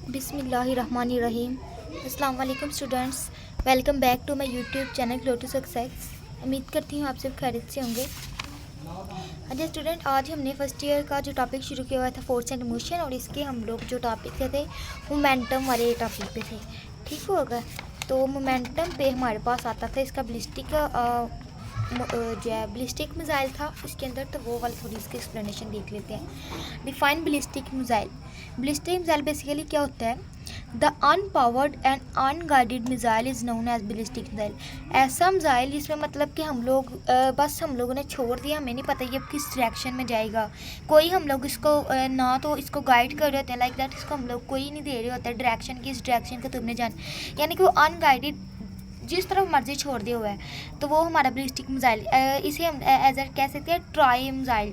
बिस्मिल्लाहिर्रहमानिर्रहीम। अस्सलाम वालेकुम students, welcome back to my YouTube channel Glow to Success. उम्मीद करती हूँ आप सब खैरियत से होंगे। अच्छा स्टूडेंट, आज हमने फर्स्ट ईयर का जो टॉपिक शुरू किया हुआ था फोर्स एंड मोशन, और इसके हम लोग जो टॉपिक थे मोमेंटम वाले टॉपिक पे थे। ठीक होगा, तो मोमेंटम पे हमारे पास आता था इसका बलिस्टिक जो है बलिस्टिक मिसाइल था इसके अंदर, तो वो वाली थोड़ी इसकी एक्सप्लेनेशन देख लेते हैं। Define ballistic missile. Ballistic missile basically क्या होता है? The unpowered and unguided missile is known as ballistic missile. ऐसा मिसाइल जिसमें मतलब कि हम लोगों ने छोड़ दिया, हमें नहीं पता ये किस डायरेक्शन में जाएगा। कोई हम लोग इसको ना तो इसको गाइड कर रहे होते हैं, लाइक दैट इसको हम लोग कोई नहीं दे रहे होते डायरेक्शन की, इस डायरेक्शन को तुमने जान, यानी कि वो अनगाइडेड जिस तरफ मर्जी छोड़ दिया हुआ है, तो वो हमारा बलिस्टिक मिसाइल। इसे हम एज ए कह सकते हैं ट्राई मिसाइल।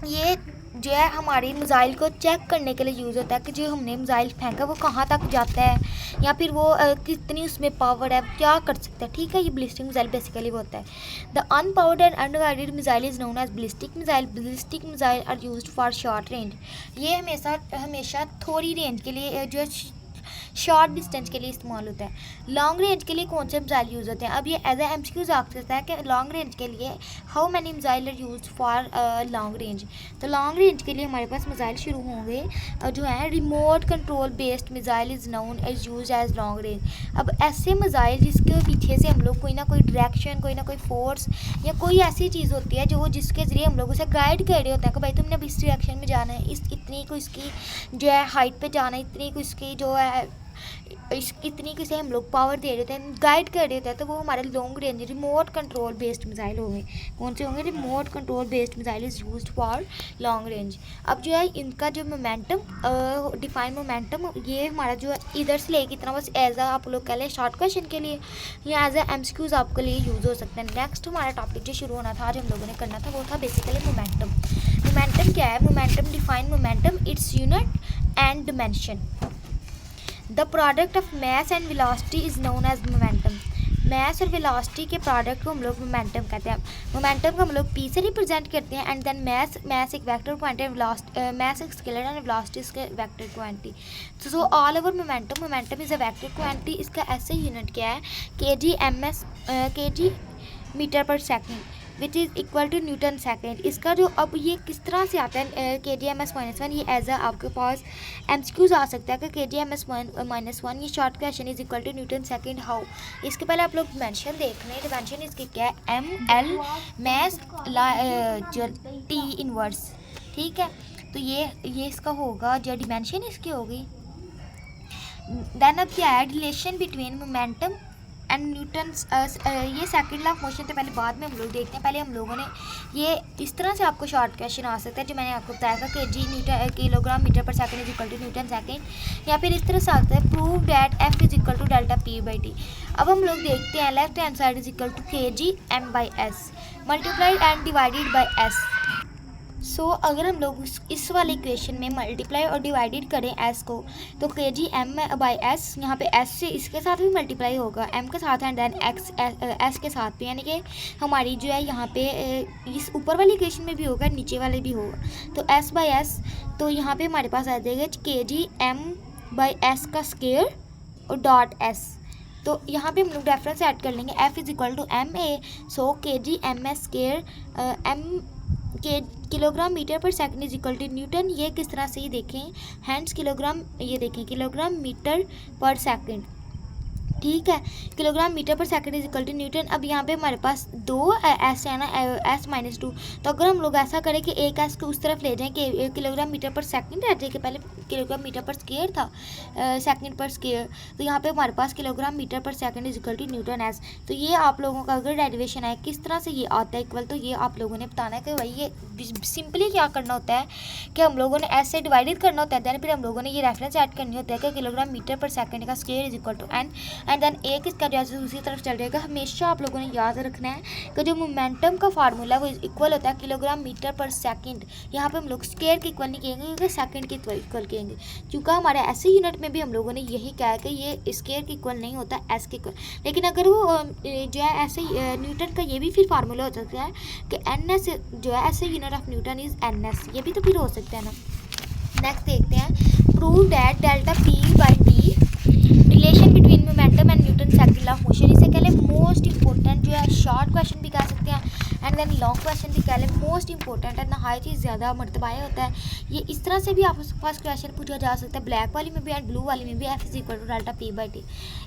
ये जो है हमारी मिसाइल को चेक करने के लिए यूज़ होता है कि जो हमने मिसाइल फेंका वो कहाँ तक जाता है, या फिर वो कितनी उसमें पावर है, क्या कर सकता है। ठीक है, ये बलिस्टिक मिसाइल बेसिकली वो होता है। The unpowered and unguided missile is known as ballistic missile. Ballistic missile are used for short range. ये हमेशा थोड़ी रेंज के लिए जो है शॉर्ट डिस्टेंस के लिए इस्तेमाल होता है। लॉन्ग रेंज के लिए कौन से मिसाइल यूज़ होते हैं? अब ये एज ए एमसीक्यूज आ सकता है कि लॉन्ग रेंज के लिए how many missile are use for long range. तो लॉन्ग रेंज के लिए हमारे पास मिसाइल शुरू होंगे जो है remote control based missile is known as use as long range. अब ऐसे मिसाइल जिसके पीछे से हम लोग कोई ना कोई डायरेक्शन, कोई ना कोई फोर्स या कोई ऐसी चीज़ होती है जो जिसके ज़रिए हम लोग उसे गाइड कर रहे होते हैं कि भाई तुमने अब इस डायरेक्शन में जाना है, इतनी को इसकी जो है हाइट पे जाना है, इतनी को इसकी जो है इतनी किसे हम लोग पावर दे देते हैं, गाइड कर देते हैं, तो वो हमारे long range remote control based missile होंगे। कौन से होंगे? Remote control based missile is used for long range. अब जो है इनका जो मोमेंटम डिफाइन मोमेंटम, ये हमारा जो है इधर से लेके इतना बस एज आप लोग कह लें शॉर्ट क्वेश्चन के लिए या एज ए एमसीक्यूज आपके लिए यूज़ हो सकते हैं। नेक्स्ट हमारा टॉपिक जो शुरू होना था, आज हम लोगों ने करना था, वो था बेसिकली मोमेंटम। मोमेंटम क्या है? Momentum define momentum its unit and dimension. The product of mass and velocity is known as momentum. Mass और वेलोसिटी के प्रोडक्ट को हम लोग मोमेंटम कहते हैं। मोमेंटम को हम लोग पी से रिप्रेजेंट करते हैं, एंड देन मैस एक वेक्टर क्वांटिटी, मैस एक स्केलर एंड वेलोसिटी इसके vector quantity. So all over momentum is a vector quantity. इसका ऐसे यूनिट क्या है? kg metre per second which is equal to newton second. इसका जो अब ये किस तरह से आता है kg-1, ये एज आ आपके पास एमसीक्यूज आ सकता है कि kg-1 ये short question is equal to newton second how. इसके पहले आप लोग डिमेंशन देख लें। डिमेंशन इसकी क्या है? ml mass t inverse. ठीक है, तो ये इसका होगा जो डिमेंशन इसकी होगी। देन अब क्या है? Relation between momentum and Newton's. ये सेकंड लॉ ऑफ मोशन तो पहले बाद में हम लोग देखते हैं। पहले हम लोगों ने ये इस तरह से आपको शॉर्ट क्वेश्चन आ सकता है जो मैंने आपको बताया था कि kilogram metre per second is equal to newton second, या फिर इस तरह से आता है prove that F is equal to delta P by T. अब हम लोग देखते हैं left hand side is equal to kg/m/s multiplied and divided by s। So अगर हम लोग इस वाले इक्वेशन में मल्टीप्लाई और डिवाइडेड करें s को, तो kg/m/s यहाँ पे s से इसके साथ भी मल्टीप्लाई होगा, m के साथ, एंड देन x s के साथ भी, यानी कि हमारी जो है यहाँ पे इस ऊपर वाली इक्वेशन में भी होगा, नीचे वाले भी होगा। तो s/s, तो यहाँ पे हमारे पास आ जाएगा kg/m/s का स्क्वायर और डॉट s। तो यहाँ पे हम लोग रेफरेंस ऐड कर लेंगे, f is equal to ma, so kg/m/s m के kilogram metre per second is equal to newton. ये किस तरह से ये देखें, हैंड्स किलोग्राम, ये देखें किलोग्राम मीटर पर सेकंड। ठीक है, kilogram metre per second is equal to newton. अब यहाँ पे हमारे पास दो एस है ना, s-2। तो अगर हम लोग ऐसा करें कि एक एस को उस तरफ ले जाएं कि किलोग्राम मीटर पर सेकंड रह जाए, कि पहले किलोग्राम मीटर पर स्क्वायर था, सेकंड पर स्क्वायर, तो यहाँ पे हमारे पास kilogram metre per second is equal to newton S. तो ये आप लोगों का अगर डेरिवेशन है किस तरह से ये आता है इक्वल, तो ये आप लोगों ने बताना है कि भाई ये सिंपली क्या करना होता है कि हम लोगों ने एस से डिवाइडेड करना होता है, देन फिर हम लोगों ने ये रेफरेंस ऐड करनी होता है कि किलोग्राम मीटर पर सेकंड का square is equal to n, and then एक इसका जैसे दूसरी तरफ चल जाएगा। हमेशा आप लोगों ने याद रखना है कि जो मोमेंटम का फार्मूला है वो इक्वल होता है किलोग्राम मीटर पर सेकंड। यहाँ पे हम लोग स्क्वायर के इक्वल नहीं कहेंगे क्योंकि सेकंड के इक्वल कहेंगे, क्योंकि हमारे ऐसे यूनिट में भी हम लोगों ने यही कहा है कि ये स्क्वायर के इक्वल नहीं होता, एस के इक्वल। लेकिन अगर वो जो है ऐसे न्यूटन का ये भी फिर फार्मूला हो सकता है कि एन एस जो है ऐसे unit of Newton is an S, ये भी तो फिर हो सकता है ना। नेक्स्ट देखते हैं, prove prove that delta P by T relation between momentum and Newton second law of motion. इसे कह लें मोस्ट इंपॉर्टेंट जो है, शॉर्ट क्वेश्चन भी कह सकते हैं एंड देन लॉन्ग क्वेश्चन भी कह लें। मोस्ट इंपॉर्टेंट है, नहायत ही ज़्यादा मरतबाया होता है ये। इस तरह से भी आपको फर्स्ट क्वेश्चन पूछा जा सकता है, ब्लैक वाली में भी एंड ब्लू वाली में भी, F is equal to delta P by T.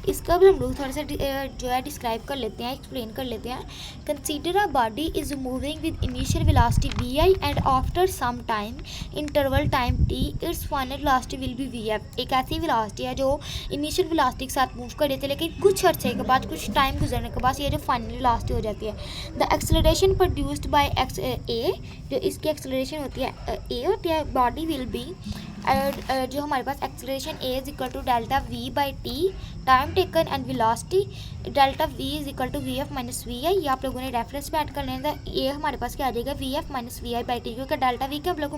इसका भी हम लोग थोड़ा सा जो है डिस्क्राइब कर लेते हैं, एक्सप्लेन कर लेते हैं। Consider a body is moving with initial velocity V I and after some time interval time T its final velocity will be V F. एक ऐसी वेलोसिटी है जो इनिशियल वेलोसिटी के साथ मूव कर रहे थे, लेकिन कुछ अर्से के बाद, कुछ टाइम गुजरने के बाद ये जो फाइनल वेलोसिटी हो जाती है। The acceleration produced by X A, जो इसकी एक्सेलरेशन होती है ए होती है, बॉडी विल बी जो हमारे पास acceleration A is equal to delta V by T, time taken and velocity delta V is equal to V F minus V I. ये आप लोगों ने रेफरेंस पे ऐड कर लेना। ये हमारे पास क्या आ जाएगा, V F minus V I by T, क्योंकि डेल्टा वी के हम लोग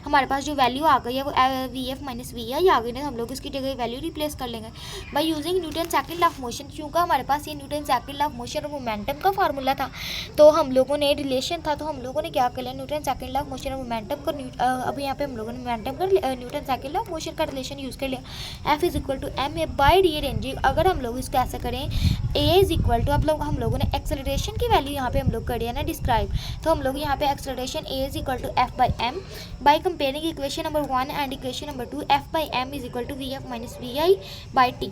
हमारे पास जो वैल्यू आ गई है वो वी एफ माइनस वी आई आ गई ना, हम लोग इसकी जगह वैल्यू रिप्लेस कर लेंगे by using Newton second law of motion. क्योंकि हमारे पास ये Newton second law of motion और मोमेंटम का फार्मूला था, तो हम लोगों ने रिलेशन था, तो हम लोगों ने क्या कर लिया, Newton second law of motion और मोमेंटम को अभी यहाँ पे हम लोगों ने मोमेंटम कर Newton second law of motion का रिलेशन यूज़ कर लिया। F is equal to M A by rearranging. अगर हम लोग इसको ऐसा करें, ए इज इक्वल टू, हम लोगों ने एक्सेलरेशन की वैल्यू यहाँ पे हम लोग कर दिया ना डिस्क्राइब, तो हम लोग यहाँ पे acceleration A is equal to F by M by comparing equation number 1 and equation number 2, F by M is equal to V F minus V I by T.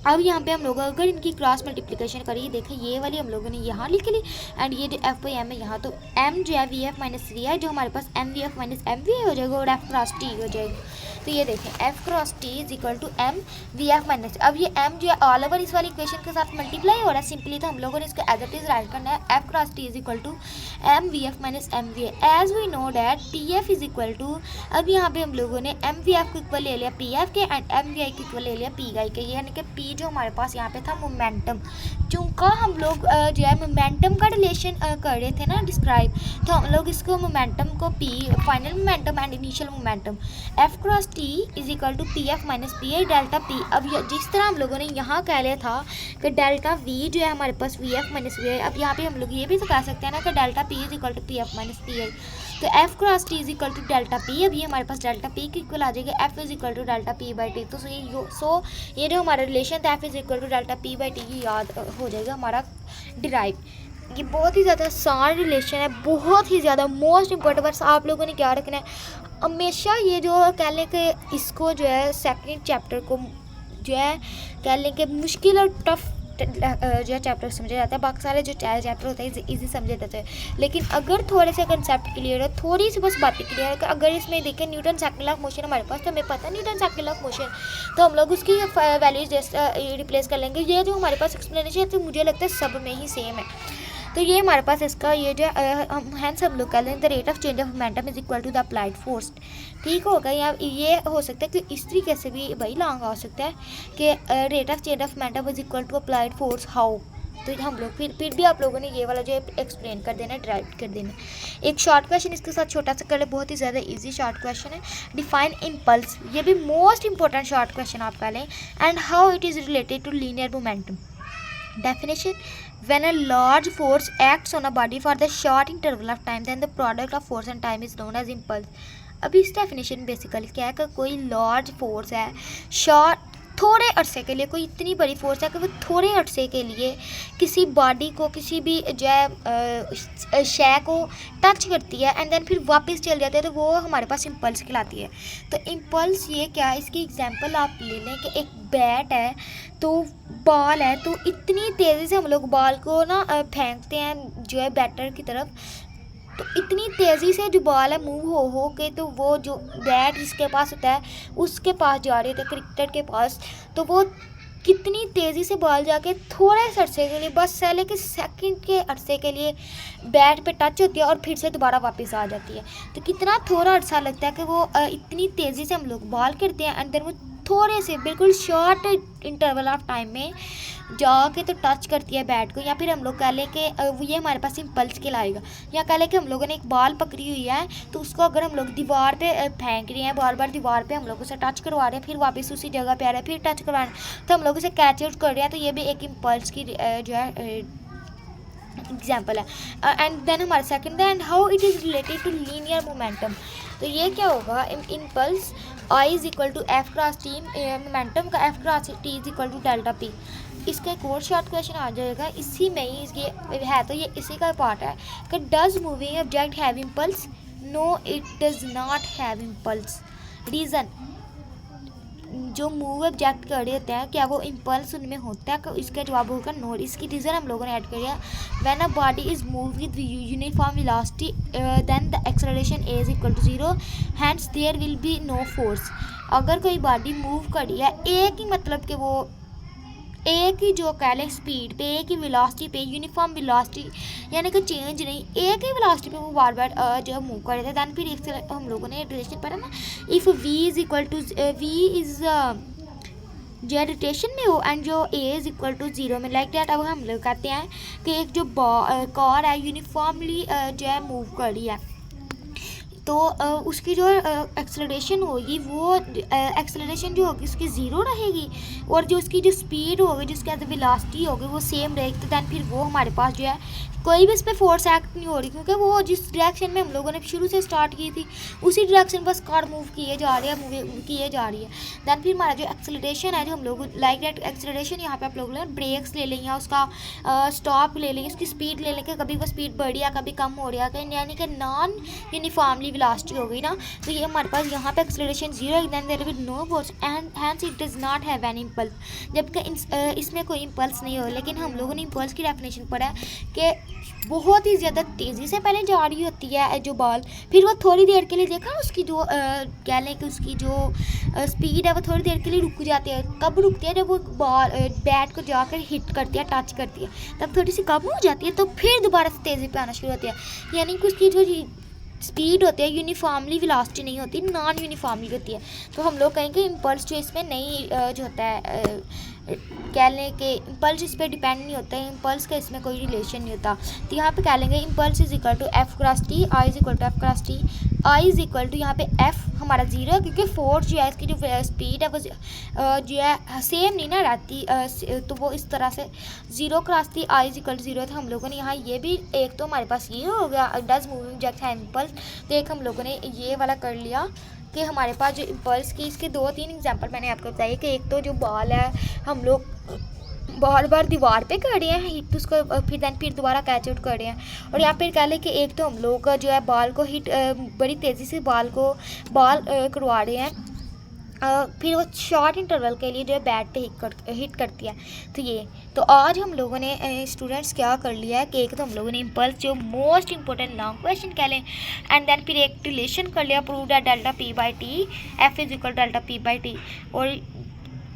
अब यहाँ पे हम लोग अगर इनकी क्रॉस मल्टीप्लिकेशन करिए, देखें ये वाली हम लोगों ने यहाँ लिख ली एंड ये जो एफ बाई एम है यहाँ, तो एम जो है V F minus V I, जो हमारे पास M V F minus M V I हो जाएगा और एफ क्रॉस टी हो जाएगा। तो ये देखें F cross T is equal to M V F minus, अब ये एम जो है ऑल ओवर इस वाली इक्वेशन के साथ मल्टीप्लाई हो रहा है सिंपली, तो हम लोगों ने इसको एज इट इज राइट करना है। F cross T is equal to M V F minus M V I. As we know that P F is equal to, अब यहाँ पे हम लोगों ने एम वी एफ को इक्वल ले लिया पी एफ के एंड एम वी आई को इक्वल ले लिया पी आई के, यानी कि पी जो हमारे पास यहाँ पे था मोमेंटम। चूँकि हम लोग जो है मोमेंटम का रिलेशन कर रहे थे ना डिस्क्राइब, तो हम लोग इसको मोमेंटम को P, final momentum and initial momentum, F cross T is equal to P F minus P I delta P. अब जिस तरह हम लोगों ने यहाँ कह लिया था कि डेल्टा वी जो है हमारे पास वी एफ माइनस वी आई, अब यहाँ पे हम लोग ये भी तो कह सकते हैं ना कि delta P is equal to P F minus P I, तो F cross T is equal to delta P. अब ये हमारे पास डेल्टा पी की इक्वल आ जाएगा, F is equal to delta P by T. तो ये जो हमारा रिलेशन था F is equal to delta P by T, ये याद हो जाएगा हमारा डिराइव। ये बहुत ही ज़्यादा आसान रिलेशन है, बहुत ही ज़्यादा मोस्ट इंपॉर्टेंट। बस आप लोगों ने क्या रखना है, हमेशा ये जो कह लें कि इसको जो है सेकंड चैप्टर को जो है कह लें कि मुश्किल और टफ जो है चैप्टर समझा जाता है, बाकी सारे जो चैप्टर होता है इजी समझे जाते हैं। लेकिन अगर थोड़े से कंसेप्ट क्लियर हो, थोड़ी सी बस बातें क्लियर है, अगर इसमें देखें Newton second law of motion हमारे पास, तो हमें पता है Newton second law of motion, तो हम लोग उसकी वैल्यूज रिप्लेस कर लेंगे। ये जो हमारे पास एक्सप्लेनेशन है, तो मुझे लगता है सब में ही सेम है। तो ये हमारे पास इसका ये जो हैंस हम लोग कह लें the rate of change of momentum is equal to the applied force. ठीक होगा, या ये हो सकता है कि इस तरीके से भी भाई लॉन्ग आ सकता है कि rate of change of momentum is equal to applied force how. तो हम लोग फिर भी आप लोगों ने ये वाला जो एक्सप्लेन कर देना, ड्राइव कर देना। एक शॉर्ट क्वेश्चन इसके साथ छोटा सा कर ले, बहुत ही ज़्यादा इजी शॉर्ट क्वेश्चन है। डिफाइन इम्पल्स, ये भी मोस्ट इंपॉर्टेंट शॉर्ट क्वेश्चन आप कह लें। And how it is related to linear momentum. Definition: when a large force acts on a body for the short interval of time, then the product of force and time is known as impulse. अभी इस definition basically क्या है कि कोई large force है, short थोड़े अरसे के लिए, कोई इतनी बड़ी फोर्स है कि वो थोड़े अरसे के लिए किसी बॉडी को, किसी भी जो है शय को टच करती है एंड देन फिर वापस चल जाती है, तो वो हमारे पास इम्पल्स कहलाती है। तो इम्पल्स ये क्या है, इसकी एग्जांपल आप ले लें कि एक बैट है, तो बॉल है, तो इतनी तेज़ी से हम लोग बॉल को ना फेंकते हैं जो है बैटर की तरफ, तो इतनी तेज़ी से जो बॉल है मूव हो के, तो वो जो बैट जिसके पास होता है उसके पास जा रही है, तो क्रिकेटर के पास, तो वो कितनी तेज़ी से बॉल जाके थोड़े से अरसे के लिए, बस लेकिन सेकंड के अरसे के लिए बैट पे टच होती है और फिर से दोबारा वापस आ जाती है। तो कितना थोड़ा अरसा लगता है कि वो इतनी तेज़ी से हम लोग बॉल करते हैं एंड देन वो थोड़े से बिल्कुल शॉर्ट इंटरवल ऑफ टाइम में जाके तो टच करती है बैट को, या फिर हम लोग कह लें कि ये हमारे पास इम्पल्स कहलाएगा। या कह लें कि हम लोगों ने एक बॉल पकड़ी हुई है, तो उसको अगर हम लोग दीवार पे फेंक रहे हैं, बार बार दीवार पे हम लोग उसे टच करवा रहे हैं, फिर वापस उसी जगह पे आ रहे हैं, फिर टच करवा रहे हैं, तो हम लोग उसे कैच आउट कर रहे हैं, तो ये भी एक इम्पल्स की जो है एग्जाम्पल है। एंड देन हमारा second, and how it is related to linear momentum. तो ये क्या होगा, impulse I is equal to F cross T, momentum का F cross T is equal to delta P. इसका एक और शॉर्ट क्वेश्चन आ जाएगा, इसी में ही ये है, तो ये इसी का पार्ट है कि does moving object have impulse? No, it does not have impulse. Reason, जो मूव ऑब्जेक्ट कर रहे होते हैं क्या वो इम्पल्स उनमें होता है? इसका जवाब होगा नो। इसकी रीज़न हम लोगों ने ऐड कर दिया, when a body is move with uniform velocity then the acceleration A is equal to 0, hence there will be no force. अगर कोई बॉडी मूव कर रही है एक ही, मतलब कि वो एक ही जो कह लें स्पीड पे, एक ही वेलोसिटी पे, यूनिफॉर्म वेलोसिटी, यानी कि चेंज नहीं, एक ही वेलोसिटी पे वो बार बार जो मूव कर रहे थे, दैन फिर एक हम लोगों ने रिलेशन पढ़ा ना, if V is equal to V is जो है रोटेशन में हो एंड जो ए इज़ इक्वल टू 0 में, लाइक दैट। अब हम लोग कहते हैं कि एक जो कार है यूनिफॉर्मली जो है मूव कर रही है, तो उसकी जो एक्सेलरेशन होगी वो एक्सेलरेशन जो होगी उसकी 0 रहेगी, और जो उसकी जो स्पीड होगी, जिसके अंदर वेलोसिटी होगी वो सेम रहेगी। तो दैन फिर वो हमारे पास जो है कोई भी इस पर फोर्स एक्ट नहीं हो रही, क्योंकि वो जिस डायरेक्शन में हम लोगों ने शुरू से स्टार्ट की थी उसी डायरेक्शन बस कार मूव किए जा रही है, मूव किए जा रही है। दैन फिर हमारा जो एक्सेलरेशन है, जो हम लोग लाइक दैट एक्सेलरेशन, यहाँ पे आप लोग ब्रेक्स ले लेंगे, उसका स्टॉप ले लेंगे, उसकी स्पीड ले लेंगे, कभी वो स्पीड बढ़ या कभी कम हो रहा है, यानी कि नॉन यूनिफॉर्मली वेलोसिटी हो गई ना। तो ये हमारे पास यहाँ पे acceleration 0, then there will no force and hence it does not have any impulse, जबकि इसमें कोई इम्पल्स नहीं हो। लेकिन हम लोगों ने इम्पल्स की डेफिनेशन पढ़ा है कि बहुत ही ज़्यादा तेज़ी से पहले जा रही होती है जो बॉल, फिर वो थोड़ी देर के लिए, देखा उसकी जो कह लें कि उसकी जो स्पीड है वो थोड़ी देर के लिए रुक जाती है। कब रुकती है? जब वो बॉल बैट को जाकर हिट करती है, टच करती है, तब थोड़ी सी कम हो जाती है, तो फिर दोबारा से तेज़ी पे आना शुरू होती है। यानी कि उसकी जो स्पीड होती है यूनिफॉर्मली वेलोसिटी नहीं होती, नॉन यूनिफॉर्मली होती है। तो हम लोग कहेंगे इम्पल्स जो इसमें नहीं जो होता है, कह लें कि इम्पल्स इस पर डिपेंड नहीं होता है, इम्पल्स का इसमें कोई रिलेशन नहीं होता। तो यहाँ पे कह लेंगे impulse is equal to F cross T, I is equal to F cross T, I is equal to यहाँ पे एफ हमारा 0 है, क्योंकि फोर्स जो है इसकी जो स्पीड है वो जो है सेम नहीं ना रहती, तो वो इस तरह से 0 cross T, I is equal to 0 था। हम लोगों ने यहाँ ये भी, एक तो हमारे पास ये हो गया डज मूविंग ऑब्जेक्ट है इम्पल्स, तो एक हम लोगों ने ये वाला कर लिया कि हमारे पास जो इम्पल्स की, इसके 2-3 एग्जांपल मैंने आपको बताया कि एक तो जो बॉल है हम लोग बार बार दीवार पे कर रहे हैं हिट, उसको फिर दोबारा कैच आउट कर रहे हैं। और यहाँ पर कह लें कि एक तो हम लोग जो है बॉल को हिट बड़ी तेज़ी से बॉल करवा रहे हैं, फिर वो शॉर्ट इंटरवल के लिए जो है बैट पे हिट करती है। तो ये तो आज हम लोगों ने स्टूडेंट्स क्या कर लिया है कि एक तो हम लोगों ने इम्पल्स जो मोस्ट इंपॉर्टेंट लॉन्ग क्वेश्चन कह लें, एंड देन फिर एक रिलेशन कर लिया, prove that delta P by T F is equal delta P by T. और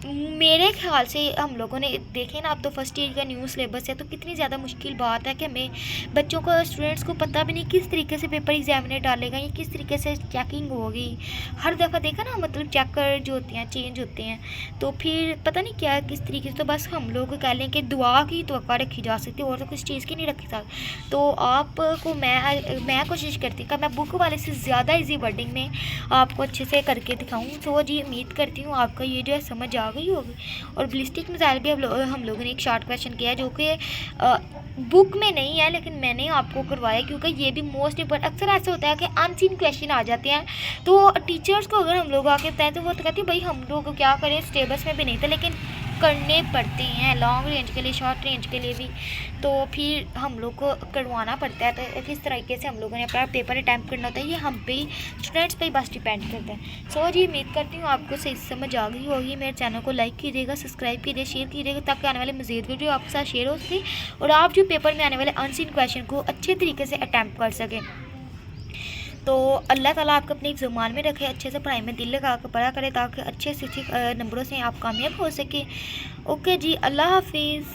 मेरे ख्याल से हम लोगों ने देखें ना, अब तो फर्स्ट ईयर का न्यू सिलेबस है, तो कितनी ज़्यादा मुश्किल बात है कि हमें बच्चों को, स्टूडेंट्स को पता भी नहीं किस तरीके से पेपर एग्जामिनर डालेगा या किस तरीके से चेकिंग होगी। हर दफ़ा देखा ना, मतलब चेकर जो होते हैं चेंज होते हैं, तो फिर पता नहीं क्या किस तरीके से। तो बस हम लोग कह लें कि दुआ की तवक्का रखी जा सकती है और तो कुछ चीज़ की नहीं रखी सकती। तो आपको मैं कोशिश करती हूँ कि मैं बुक वाले से ज़्यादा ईजी वर्डिंग में आपको अच्छे से करके दिखाऊँ। तो जी उम्मीद करती हूँ आपका ये जो है समझ आ गई होगी। और बलिस्टिक मिसाइल भी हम लोगों ने एक शॉर्ट क्वेश्चन किया जो कि बुक में नहीं है, लेकिन मैंने आपको करवाया क्योंकि ये भी मोस्ट इम्पोर्टेंट। अक्सर ऐसा होता है कि अनसीन क्वेश्चन आ जाते हैं, तो टीचर्स को अगर हम लोग आके बताएं तो वो तो कहती है भाई हम लोग क्या करें, सिलेबस में भी नहीं था, लेकिन करने पड़ते हैं लॉन्ग रेंज के लिए, शॉर्ट रेंज के लिए भी, तो फिर हम लोग को करवाना पड़ता है। तो किस तरीके से हम लोगों ने अपना पेपर अटैम्प्ट करना होता है, ये हम पे स्टूडेंट्स पे ही बस डिपेंड करता है। सो जी उम्मीद करती हूँ आपको सही समझ आ गई होगी। मेरे चैनल को लाइक कीजिएगा, सब्सक्राइब कीजिए, शेयर कीजिएगा, ताकि आने वाले मज़ीद वीडियो आपके साथ शेयर हो सके और आप जो पेपर में आने वाले अनसीन क्वेश्चन को अच्छे तरीके से अटैम्प्ट कर सकें। तो अल्लाह ताला आपको अपने ज़ुबान में रखे, अच्छे से पढ़ाई में दिल लगा कर पढ़ा करें, ताकि अच्छे से अच्छे नंबरों से आप कामयाब हो सके। ओके जी, अल्लाह हाफिज़।